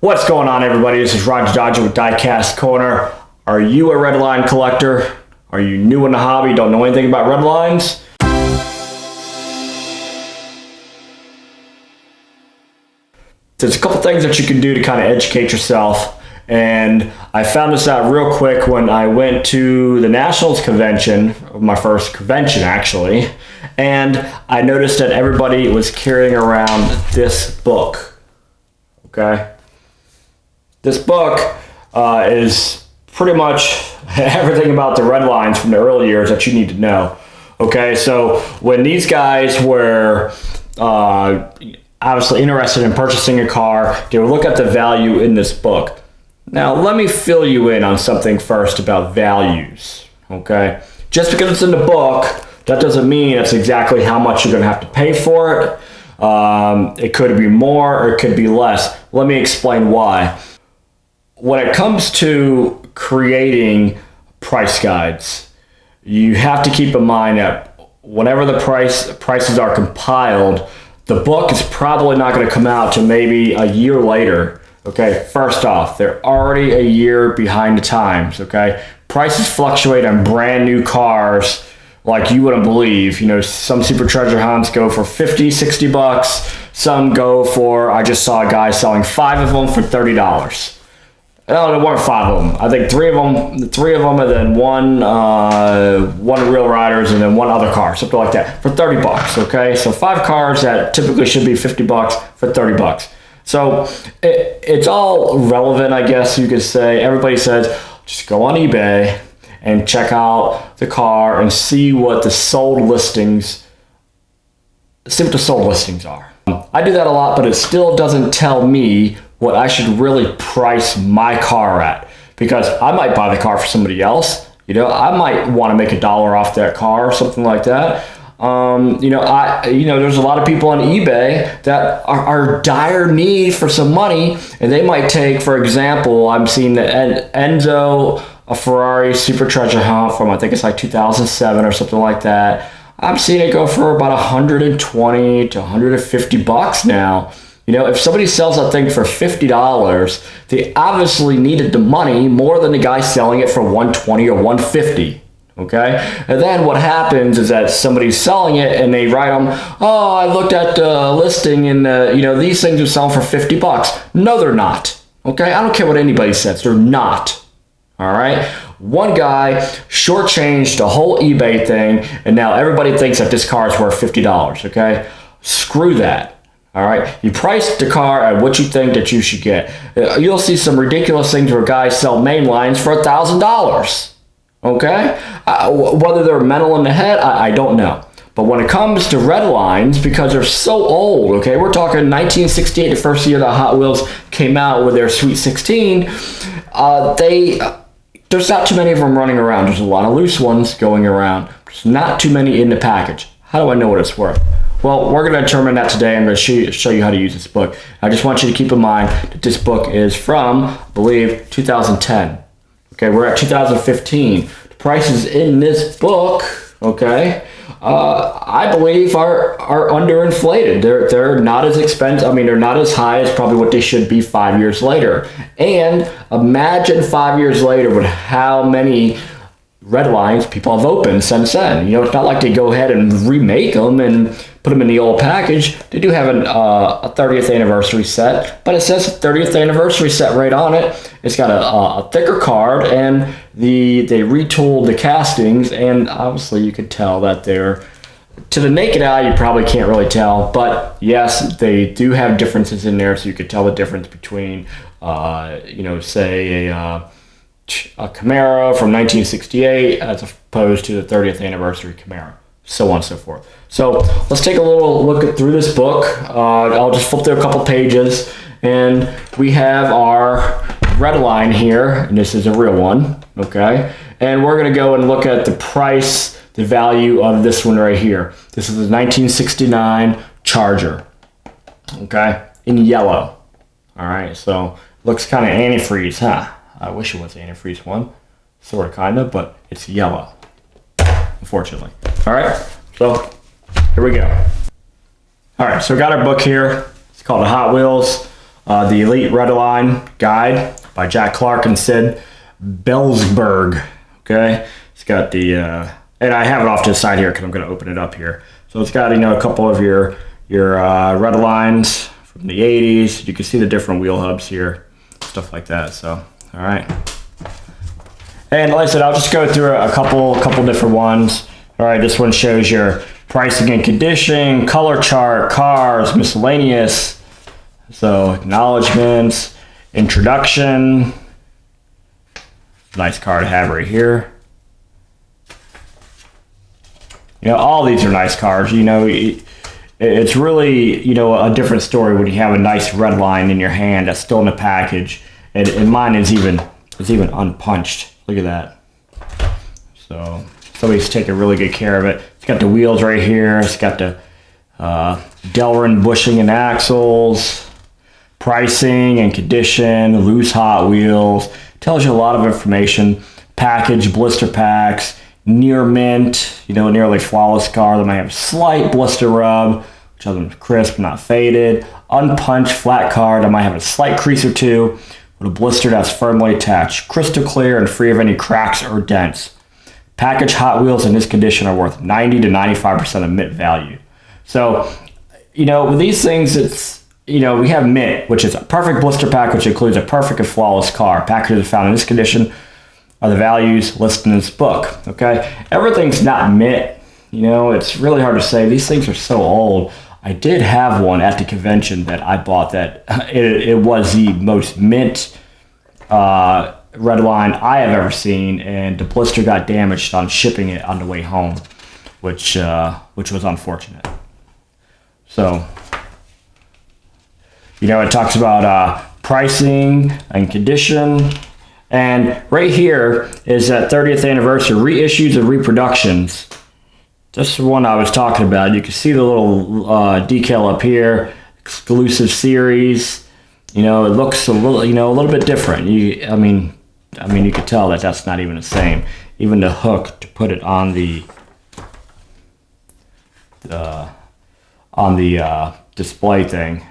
What's going on, everybody? This is Roger Dodger with Diecast Corner. Are you a Redline collector? Are you new in the hobby, don't know anything about Redlines? There's a couple things that you can do to kind of educate yourself, and I found this out real quick when I went to the Nationals convention, my first convention actually, and I noticed that everybody was carrying around this book. Okay? This book is pretty much everything about the Redlines from the early years that you need to know. Okay, so when these guys were obviously interested in purchasing a car, they would look at the value in this book. Now, let me fill you in on something first about values. Okay, just because it's in the book, that doesn't mean it's exactly how much you're going to have to pay for it. It could be more or it could be less. Let me explain why. When it comes to creating price guides, you have to keep in mind that whenever the prices are compiled, the book is probably not going to come out to maybe a year later. Okay, first off, they're already a year behind the times. Okay, prices fluctuate on brand new cars like you wouldn't believe. You know, some Super Treasure hunts go for 50, 60 bucks. Some go for, I just saw a guy selling 5 of them for $30. No, there weren't 5 of them. I think three of them, and then one Real Riders, and then one other car, something like that, for 30 bucks. Okay, so 5 cars that typically should be 50 bucks for 30 bucks. So it's all relevant, I guess you could say. Everybody says just go on eBay and check out the car and see what the sold listings. See what the sold listings are. I do that a lot, but it still doesn't tell me what I should really price my car at, because I might buy the car for somebody else. You know, I might want to make $1 off that car or something like that. There's a lot of people on eBay that are dire need for some money, and they might take, for example, I'm seeing the Enzo, a Ferrari Super Treasure Hunt from, I think it's like 2007 or something like that. I'm seeing it go for about 120 to 150 bucks now. You know, if somebody sells that thing for $50, they obviously needed the money more than the guy selling it for 120 or 150. Okay, and then what happens is that somebody's selling it and they write them, oh, I looked at the listing and these things are selling for 50 bucks. No, they're not. Okay, I don't care what anybody says, they're not. All right, one guy shortchanged the whole eBay thing, and now everybody thinks that this car is worth $50. Okay, screw that. All right, you price the car at what you think that you should get. You'll see some ridiculous things where guys sell main lines for $1,000. Okay, whether they're mental in the head, I don't know. But when it comes to Redlines, because they're so old, okay, we're talking 1968, the first year that Hot Wheels came out with their Sweet 16. There's not too many of them running around. There's a lot of loose ones going around. There's not too many in the package. How do I know what it's worth? Well, we're going to determine that today. I'm going to show you how to use this book. I just want you to keep in mind that this book is from, I believe, 2010. Okay, we're at 2015. The prices in this book, okay, I believe are underinflated. They're not as expensive. I mean, they're not as high as probably what they should be 5 years later. And imagine 5 years later with how many Redlines people have opened since then. You know, it's not like they go ahead and remake them and put them in the old package. They do have a 30th anniversary set, but it says 30th anniversary set right on it. It's got a thicker card, and they retooled the castings, and obviously you could tell that they're, to the naked eye, you probably can't really tell, but yes, they do have differences in there, so you could tell the difference between, say a Camaro from 1968 as opposed to the 30th anniversary Camaro, so on and so forth. So let's take a little look through this book. I'll just flip through a couple pages, and we have our Redline here, and this is a real one, okay? And we're going to go and look at the price, the value of this one right here. This is a 1969 Charger, okay, in yellow. All right, so looks kind of antifreeze, huh? I wish it was the antifreeze one, sort of, kind of, but it's yellow, unfortunately. All right, so here we go. All right, so we got our book here. It's called the Hot Wheels the Elite Redline Guide by Jack Clark and Sid Belsberg. Okay, it's got the and I have it off to the side here because I'm going to open it up here. So it's got, you know, a couple of your Redlines from the 80s. You can see the different wheel hubs here, stuff like that. So all right, and like I said, I'll just go through a couple different ones. All right, this one shows your pricing and condition, color chart, cars, miscellaneous. So acknowledgements, introduction. Nice car to have right here. You know, all these are nice cars. You know, it's really, you know, a different story when you have a nice Redline in your hand that's still in the package, and mine is even unpunched. Look at that. So somebody's taking really good care of it. It's got the wheels right here. It's got the Delrin bushing and axles, pricing and condition, loose Hot Wheels. Tells you a lot of information. Package, blister packs, near mint, you know, nearly flawless car that might have slight blister rub, which other than crisp, not faded. Unpunched flat car that might have a slight crease or two, with a blister that's firmly attached. Crystal clear and free of any cracks or dents. Package Hot Wheels in this condition are worth 90 to 95% of mint value. So, you know, with these things, it's, you know, we have mint, which is a perfect blister pack, which includes a perfect and flawless car. Packages found in this condition are the values listed in this book. Okay, everything's not mint. You know, it's really hard to say. These things are so old. I did have one at the convention that I bought that it was the most mint Redline I have ever seen, and the blister got damaged on shipping it on the way home, which was unfortunate. So, you know, it talks about pricing and condition. And right here is that 30th anniversary reissues and reproductions. This is the one I was talking about. You can see the little decal up here, exclusive series. You know, it looks a little bit different. I mean, you could tell that that's not even the same. Even the hook to put it on the display thing.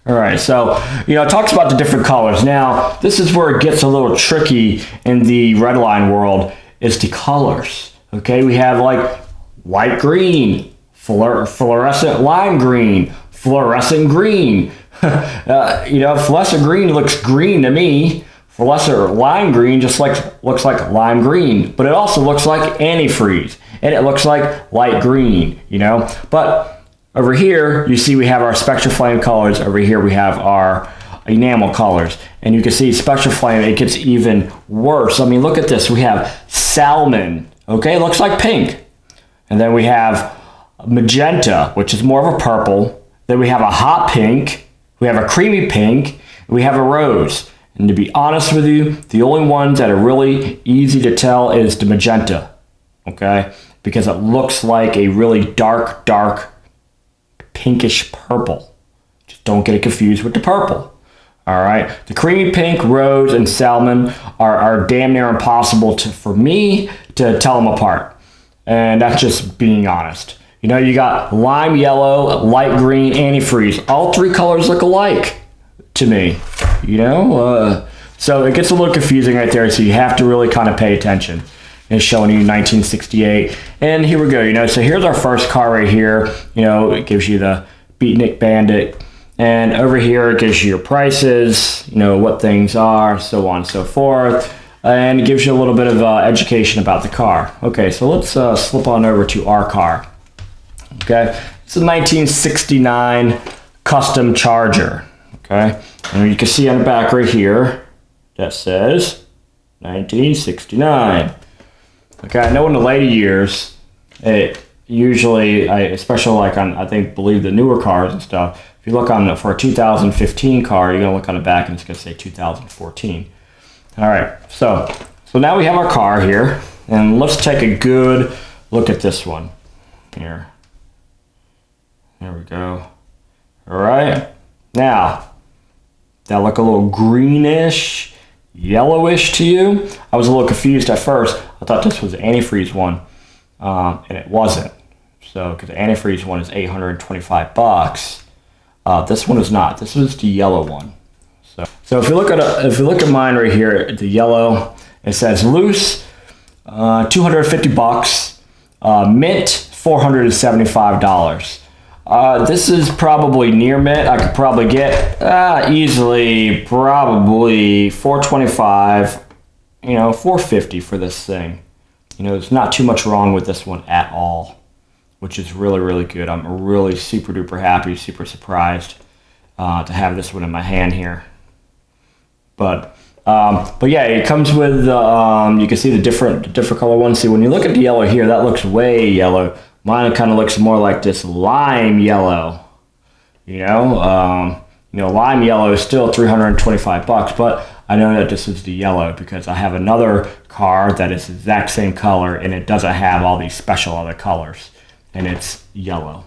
All right, so, you know, it talks about the different colors. Now, this is where it gets a little tricky in the Redline world, is the colors. Okay, we have like light green, fluorescent lime green, fluorescent green. You know, fluorescent green looks green to me. Fluorescent lime green just looks like lime green, but it also looks like antifreeze, and it looks like light green, you know. But over here, you see we have our Spectraflame colors. Over here, we have our enamel colors. And you can see Spectraflame, it gets even worse. I mean, look at this. We have salmon, okay? It looks like pink. And then we have magenta, which is more of a purple. Then we have a hot pink. We have a creamy pink. And we have a rose. And to be honest with you, the only ones that are really easy to tell is the magenta, okay? Because it looks like a really dark pinkish purple. Just don't get it confused with the purple. All right, the creamy pink, rose, and salmon are damn near impossible for me to tell them apart, and that's just being honest. You know, you got lime yellow, light green, antifreeze. All three colors look alike to me. You know, so it gets a little confusing right there. So you have to really kind of pay attention. It's showing you 1968. And here we go, you know, so here's our first car right here. You know, it gives you the Beatnik Bandit. And over here, it gives you your prices, you know, what things are, so on and so forth. And it gives you a little bit of education about the car. Okay, so let's slip on over to our car. Okay, it's a 1969 custom Charger. Okay, and you can see on the back right here, that says 1969. Okay, I know in the later years, it usually, especially like on, believe the newer cars and stuff, if you look on for a 2015 car, you're gonna look on the back and it's gonna say 2014. All right, so now we have our car here, and let's take a good look at this one here. There we go. All right, now that look a little greenish, yellowish to you. I was a little confused at first. I thought this was the antifreeze one, and it wasn't. So, because the antifreeze one is $825. This one is not. This is the yellow one. So if you look at mine right here, the yellow, it says loose, $250, mint, $475. This is probably near mint. I could probably get easily probably $425, $450 for this thing. There's not too much wrong with this one at all, which is really, really good. I'm really super duper happy, super surprised to have this one in my hand here. But yeah, it comes with you can see the different color ones. See, when you look at the yellow here, that looks way yellow. Mine kind of looks more like this lime yellow. Lime yellow is still $325, but I know that this is the yellow because I have another car that is the exact same color and it doesn't have all these special other colors, and it's yellow.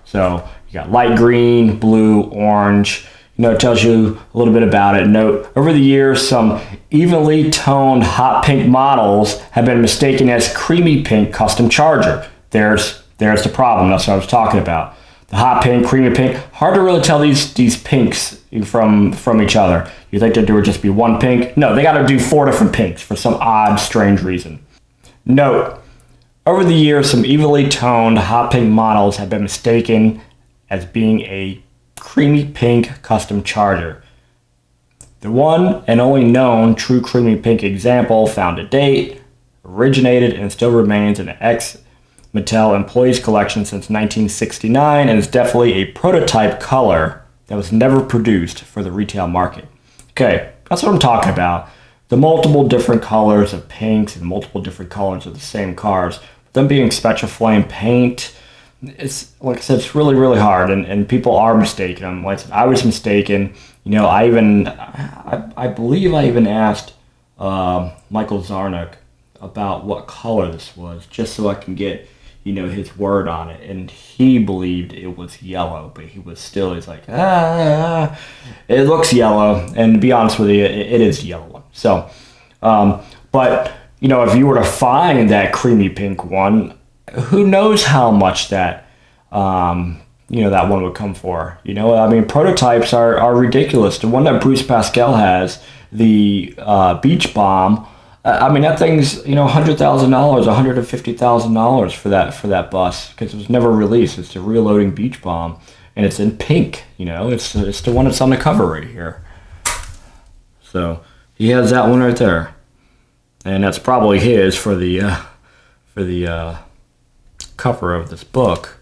So you got light green, blue, orange. It tells you a little bit about it. Note, over the years, some evenly toned hot pink models have been mistaken as creamy pink custom Charger. There's the problem. That's what I was talking about. The hot pink, creamy pink. Hard to really tell these pinks from each other. You think that there would just be one pink? No, they got to do 4 different pinks for some odd, strange reason. Note, over the years, some evenly toned hot pink models have been mistaken as being a creamy pink custom Charger. The one and only known true creamy pink example found to date originated and still remains in an ex-Mattel employees collection since 1969 and is definitely a prototype color that was never produced for the retail market. Okay, that's what I'm talking about. The multiple different colors of pinks and multiple different colors of the same cars, them being special flame paint. It's like I said, it's really, really hard, and people are mistaken. I was mistaken. I believe I even asked Michael Zarnock about what color this was, just so I can get his word on it, and he believed it was yellow, but he's like, it looks yellow, and to be honest with you, it is yellow. So, but if you were to find that creamy pink one, who knows how much that that one would come for. Prototypes are ridiculous. The one that Bruce Pascal has, the Beach Bomb, that thing's $100,000, $150,000 for that bus because it was never released. It's the reloading Beach Bomb, and it's in pink. It's the one that's on the cover right here. So he has that one right there, and that's probably his for the cover of this book.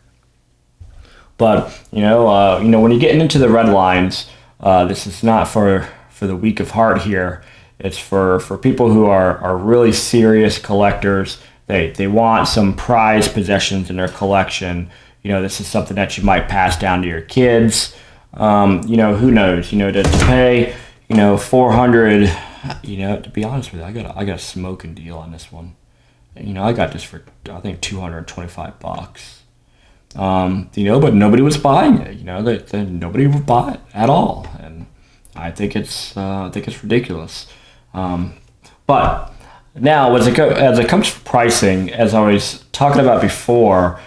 But when you're getting into the red lines, this is not for the weak of heart here. It's for people who are really serious collectors. They want some prized possessions in their collection. This is something that you might pass down to your kids. Who knows? To pay $400. To be honest with you, I got a smoking deal on this one. I got this for I think $225. But nobody was buying it. Nobody would buy it at all, and I think it's ridiculous. But now, as it comes to pricing, as I was talking about before,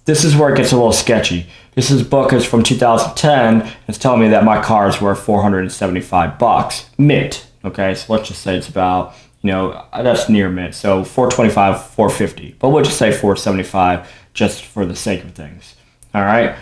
this is where it gets a little sketchy. This book is from 2010. It's telling me that my car is worth $475 mint. Okay, so let's just say it's about that's near mint. So $425, $450, but we'll just say $475 just for the sake of things. All right.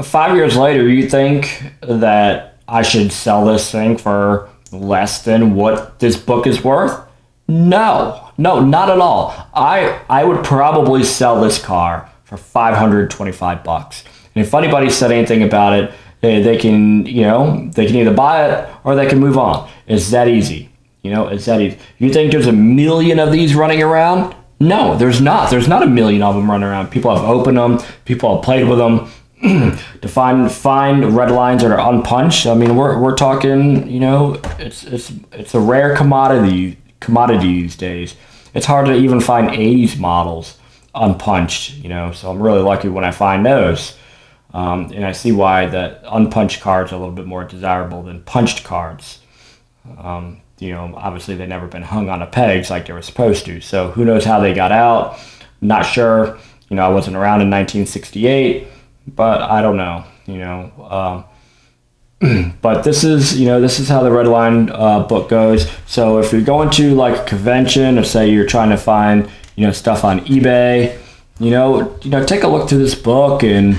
5 years later, you think that I should sell this thing for less than what this book is worth? No, not at all. I would probably sell this car for $525. And if anybody said anything about it, they can either buy it or they can move on. It's that easy. It's that easy. You think there's a million of these running around? No, there's not. There's not a million of them running around. People have opened them. People have played with them. To find red lines that are unpunched. We're talking. It's a rare commodity these days. It's hard to even find 80s models unpunched. So I'm really lucky when I find those. And I see why that unpunched cards are a little bit more desirable than punched cards. Obviously they've never been hung on the pegs like they were supposed to. So who knows how they got out? Not sure. I wasn't around in 1968, but I don't know, but this is how the Redline book goes. So if you're going to like a convention, or say you're trying to find stuff on eBay, take a look through this book and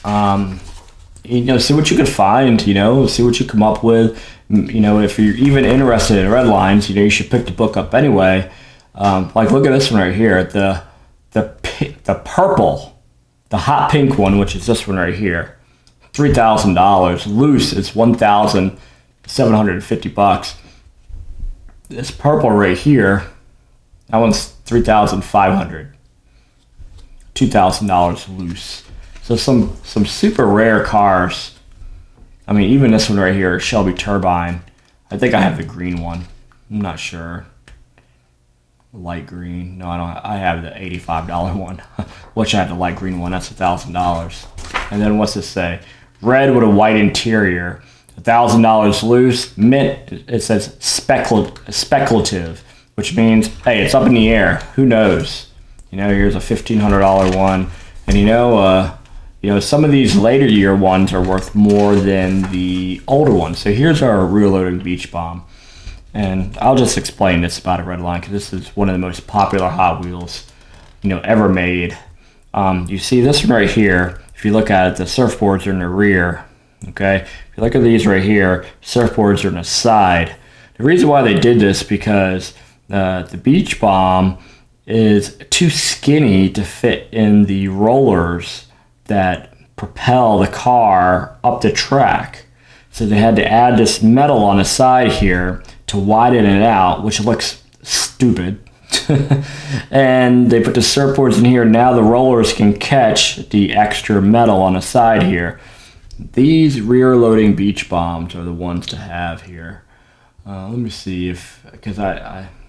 see what you can find. See what you come up with. If you're even interested in Redlines, you should pick the book up anyway. Like look at this one right here, the purple, the hot pink one, which is this one right here. $3,000. Loose is $1,750. This purple right here, that one's $3,500. $2,000 loose. So some super rare cars. I mean, even this one right here, Shelby Turbine. I think I have the green one. I'm not sure. Light green. No, I don't. I have the $85 one, which I have the light green one. That's $1,000. And then what's this say? Red with a white interior, $1,000 loose. Mint, it says speculative, which means, hey, it's up in the air. Who knows? Here's a $1,500 one. And some of these later year ones are worth more than the older ones. So here's our rear-loading beach bomb. And I'll just explain this about a Redline, because this is one of the most popular Hot Wheels, ever made. You see this one right here. If you look at it, the surfboards are in the rear, okay? If you look at these right here, surfboards are in the side. The reason why they did this because the beach bomb is too skinny to fit in the rollers that propel the car up the track. So they had to add this metal on the side here to widen it out, which looks stupid. And they put the surfboards in here. Now the rollers can catch the extra metal on the side here. These rear loading beach bombs are the ones to have here. Let me see because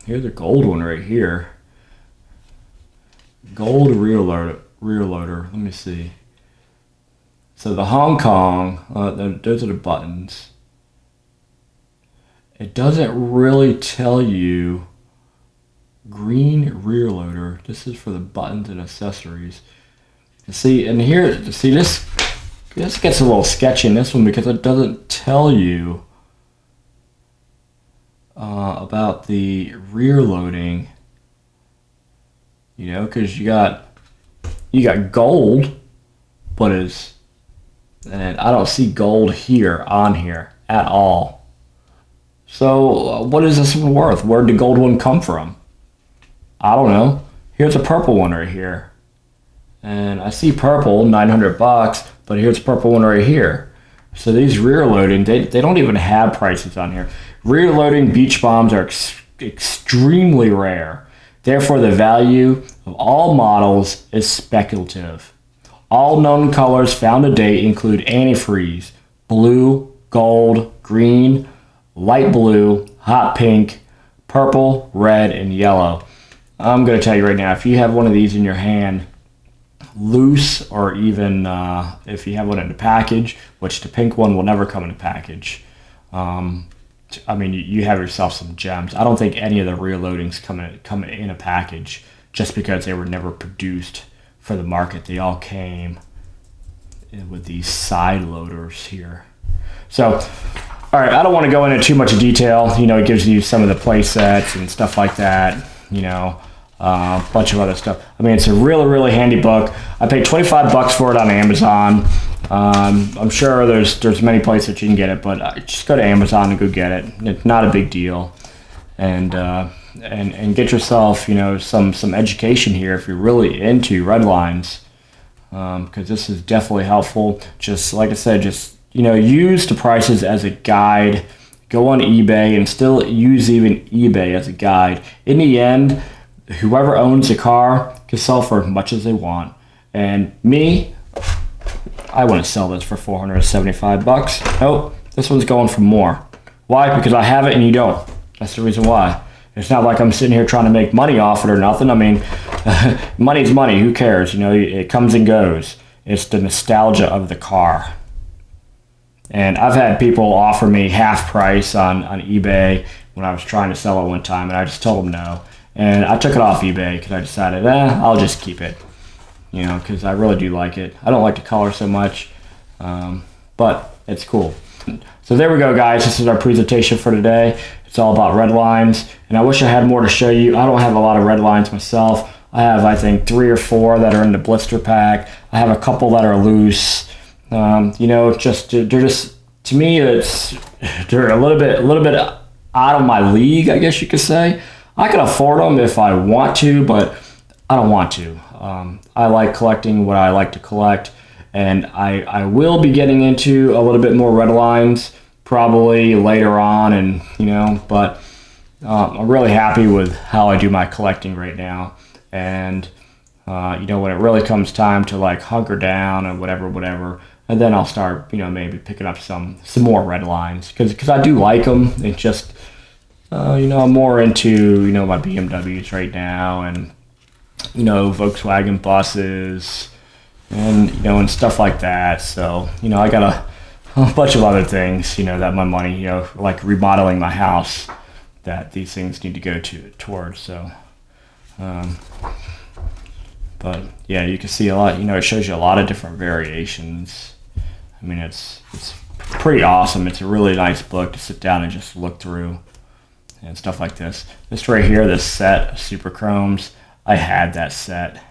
here's a gold one right here. Gold rear loader. Let me see. So the Hong Kong, those are the buttons. It doesn't really tell you. Green rear loader. This is for the buttons and accessories. See, and here, this gets a little sketchy in this one because it doesn't tell you about the rear loading. Because you got gold, but and I don't see gold on here at all. So what is this one worth? Where'd the gold one come from? I don't know. Here's a purple one right here. And I see purple, $900, but here's a purple one right here. So these rear loading, they don't even have prices on here. Rear loading beach bombs are extremely rare. Therefore, the value of all models is speculative. All known colors found to date include antifreeze, blue, gold, green, light blue, hot pink, purple, red, and yellow. I'm going to tell you right now, if you have one of these in your hand, loose, or even if you have one in a package, which the pink one will never come in a package, you have yourself some gems. I don't think any of the rear loadings come in a package just because they were never produced for the market. They all came with these side loaders here. So, all right, I don't want to go into too much detail. It gives you some of the play sets and stuff like that. A bunch of other stuff. It's a really, really handy book. I paid $25 for it on Amazon. I'm sure there's many places you can get it, but just go to Amazon and go get it. It's not a big deal, and get yourself some education here if you're really into Redlines, because this is definitely helpful. Just like I said, use the prices as a guide. Go on eBay and still use even eBay as a guide. In the end, whoever owns the car can sell for as much as they want. And me, I want to sell this for $475. Nope, this one's going for more. Why? Because I have it and you don't. That's the reason why. It's not like I'm sitting here trying to make money off it or nothing. Money's money. Who cares? It comes and goes. It's the nostalgia of the car. And I've had people offer me half price on eBay when I was trying to sell it one time, and I just told them no. And I took it off eBay because I decided, I'll just keep it. you know, because I really do like it. I don't like the color so much, but it's cool. So there we go, guys. This is our presentation for today. It's all about red lines, and I wish I had more to show you. I don't have a lot of red lines myself. I have, I think, 3 or 4 that are in the blister pack. I have a couple that are loose. You know, they're just, to me, they're a little bit out of my league, I guess you could say. I can afford them if I want to, but I don't want to. I like collecting what I like to collect, and I will be getting into a little bit more red lines probably later on, and you know, but I'm really happy with how I do my collecting right now. And you know, when it really comes time to like hunker down and whatever, and then I'll start, you know, maybe picking up some more red lines because I do like them. It's just you know, I'm more into, you know, my BMWs right now, and you know, Volkswagen buses, and you know, and stuff like that. So you know, I got a bunch of other things, you know, that my money, you know, like remodeling my house, that these things need to go towards. So but yeah, you can see a lot, you know, it shows you a lot of different variations. I mean, it's pretty awesome. It's a really nice book to sit down and just look through and stuff like this. This right here, this set of Super Chromes, I had that set,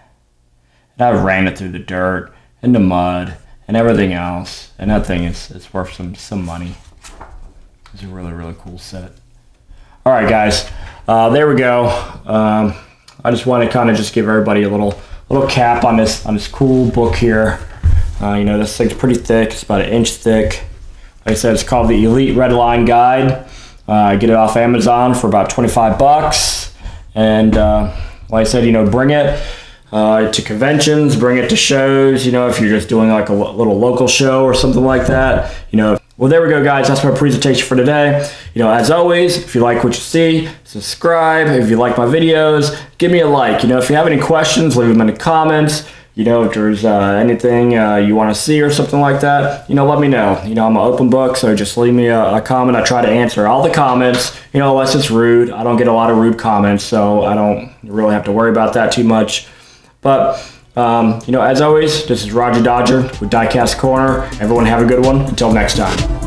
and I ran it through the dirt and the mud and everything else, and that thing is worth some money. It's a really cool set. All right, guys, there we go. I just want to kind of just give everybody a little cap on this cool book here. You know, this thing's pretty thick. It's about 1 inch thick. Like I said, it's called the Elite Redline Guide. I get it off Amazon for about 25 bucks. And like I said, you know, bring it to conventions, bring it to shows, you know, if you're just doing like a little local show or something like that, you know. Well, there we go, guys. That's my presentation for today. You know, as always, if you like what you see, subscribe. If you like my videos, give me a like. You know, if you have any questions, leave them in the comments. You know, if there's anything you want to see or something like that, you know, let me know. You know, I'm an open book, so just leave me a comment. I try to answer all the comments, you know, unless it's rude. I don't get a lot of rude comments, so I don't really have to worry about that too much. But, you know, as always, this is Roger Dodger with Diecast Corner. Everyone have a good one. Until next time.